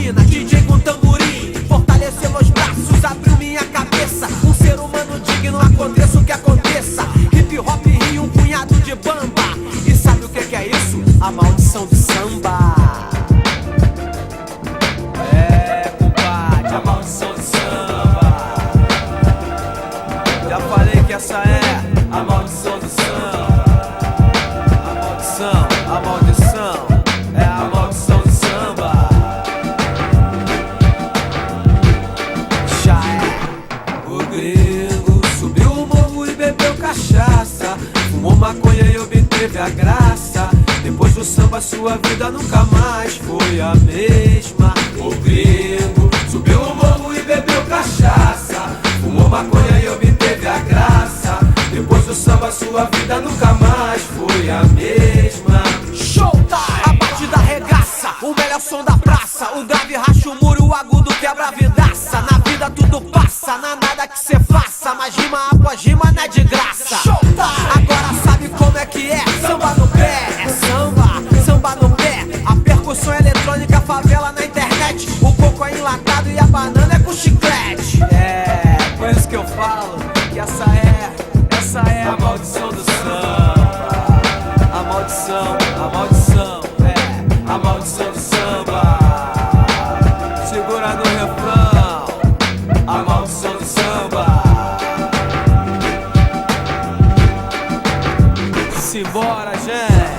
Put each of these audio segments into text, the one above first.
adrenalina, DJ com tamborim, fortaleceu meus braços, abriu minha cabeça. Um ser humano digno, aconteça o que aconteça. Hip hop rio, um punhado de bamba. E sabe o que é isso? A maldição do samba. É, compadre, a maldição do samba. Já falei que essa é a maldição do samba. A maldição, é a maldição do samba. Já é. O gringo subiu o morro e bebeu cachaça, fumou maconha e obteve a graça. Depois do samba sua vida nunca mais foi a mesma. O gringo subiu o morro e bebeu cachaça, fumou maconha e obteve a graça. Depois do samba sua vida nunca mais foi a mesma. Showtime! A batida arregaça, o melhor som da praça. O grave racha o muro, o agudo quebra a vidaça. Na vida tudo passa, não há nada que cê faça, mas rima após rima não é de graça. Showtime! Agora sabe como é que é? Samba no pé, é samba, samba no pé. A percussão eletrônica, favela na internet. O coco é enlatado e a banana é com chiclete. É, por isso que eu falo que essa é a maldição do samba. A maldição, é a maldição do samba. Segura no refrão, a maldição do samba. Simbora, gente.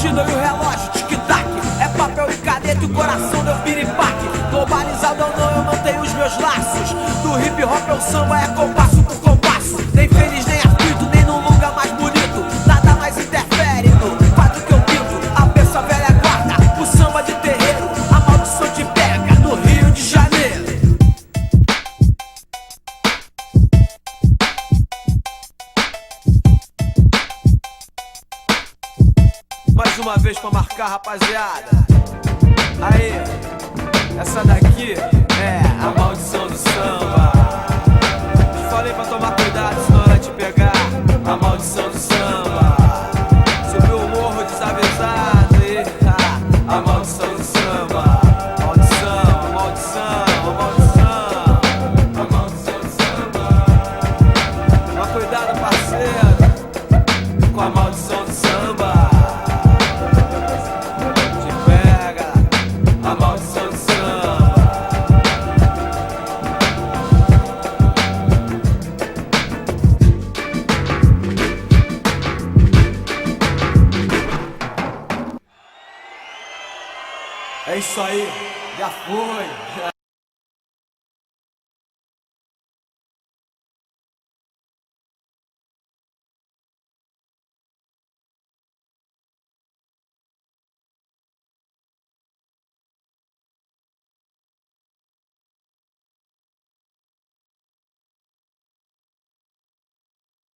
E o relógio tic-tac, é papel e caneta e o coração deu piripaque. Globalizado ou não, eu mantenho os meus laços. Do hip hop ao samba é compasso por compasso. Nem feliz, nem aflito, nem num lugar mais bonito. Nada mais interfere no quadro que eu pinto. A peça velha guarda, o samba de terreiro. A maldição te pega no Rio de Janeiro. Mais uma vez pra marcar, rapaziada. Aí, essa daqui é a maldição do samba. Te falei pra tomar cuidado, senão ela te pegar. A maldição do samba. Subiu o morro desavisado e a maldição do samba. Maldição, maldição, maldição. A maldição do samba. Toma cuidado, parceiro, com a maldição do samba. É isso aí, já foi.